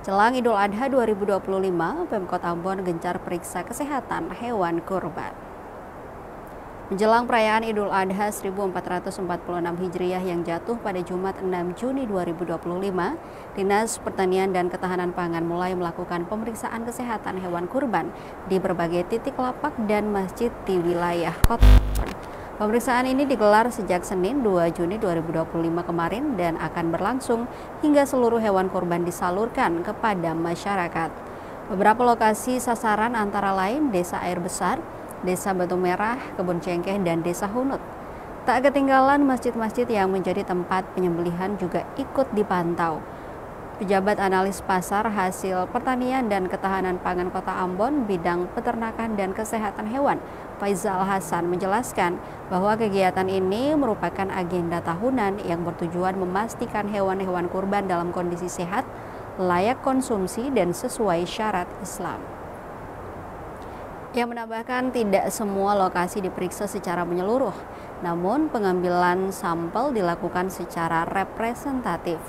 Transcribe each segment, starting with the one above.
Jelang Idul Adha 2025, Pemkot Ambon gencar periksa kesehatan hewan kurban. Menjelang perayaan Idul Adha 1446 Hijriah yang jatuh pada Jumat 6 Juni 2025, Dinas Pertanian dan Ketahanan Pangan mulai melakukan pemeriksaan kesehatan hewan kurban di berbagai titik lapak dan masjid di wilayah kota. Pemeriksaan ini digelar sejak Senin 2 Juni 2025 kemarin dan akan berlangsung hingga seluruh hewan kurban disalurkan kepada masyarakat. Beberapa lokasi sasaran antara lain Desa Air Besar, Desa Batu Merah, Kebun Cengkeh, dan Desa Hunut. Tak ketinggalan masjid-masjid yang menjadi tempat penyembelihan juga ikut dipantau. Pejabat analis pasar hasil pertanian dan ketahanan pangan Kota Ambon bidang peternakan dan kesehatan hewan, Faizal Hasan menjelaskan bahwa kegiatan ini merupakan agenda tahunan yang bertujuan memastikan hewan-hewan kurban dalam kondisi sehat, layak konsumsi, dan sesuai syarat Islam. Ia menambahkan tidak semua lokasi diperiksa secara menyeluruh, namun pengambilan sampel dilakukan secara representatif.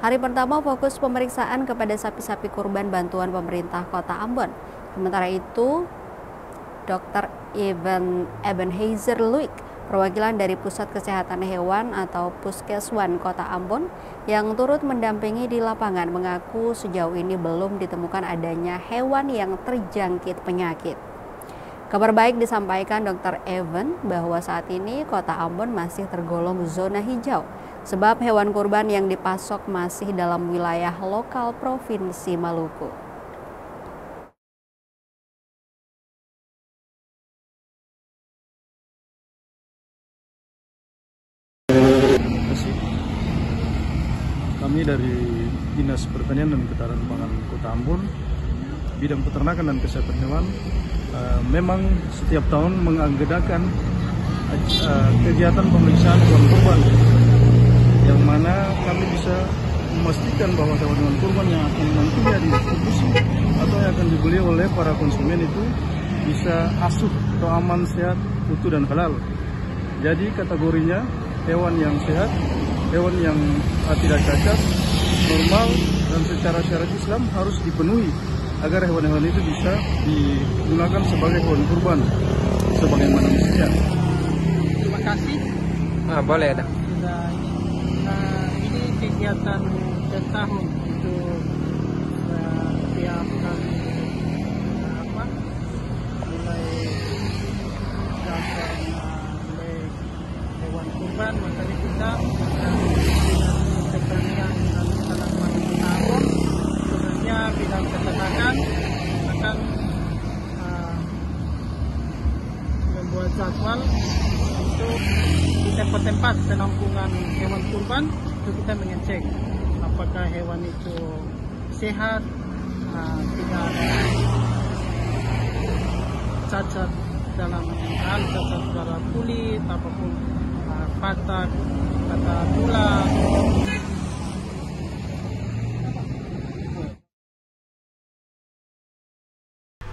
Hari pertama fokus pemeriksaan kepada sapi-sapi kurban bantuan pemerintah Kota Ambon. Sementara itu, Dr. Ebenezer Luik, perwakilan dari Pusat Kesehatan Hewan atau Puskeswan Kota Ambon yang turut mendampingi di lapangan, mengaku sejauh ini belum ditemukan adanya hewan yang terjangkit penyakit. Kabar baik disampaikan Dr. Even bahwa saat ini Kota Ambon masih tergolong zona hijau sebab hewan kurban yang dipasok masih dalam wilayah lokal Provinsi Maluku. Kami dari Dinas Pertanian dan Ketahanan Pangan Kota Ambon, bidang peternakan dan kesehatan hewan, memang setiap tahun mengagendakan kegiatan pemeriksaan hewan kurban, yang mana kami bisa memastikan bahwa hewan-hewan kurban yang akan nantinya didistribusi atau yang akan dibeli oleh para konsumen itu bisa asuh atau aman, sehat, utuh, dan halal. Jadi kategorinya hewan yang sehat, hewan yang tidak cacat, normal, dan secara syarat Islam harus dipenuhi agar hewan-hewan itu bisa digunakan sebagai hewan kurban sebagaimana mestinya. Terima kasih. Boleh ada. Ini kegiatan setahun untuk setiap kali mulai datang mulai hewan kurban, makanya kita pertanian dan ketahanan pangan Kota Ambon, khususnya bidang peternakan, akan membuat jadwal untuk di tempat-tempat penampungan hewan kurban untuk kita mengecek apakah hewan itu sehat, tidak ada cacat dalam hal cacat pada kulit apapun, patah kata tulang.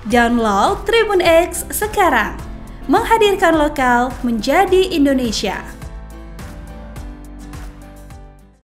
Download Tribun X sekarang, menghadirkan lokal menjadi Indonesia.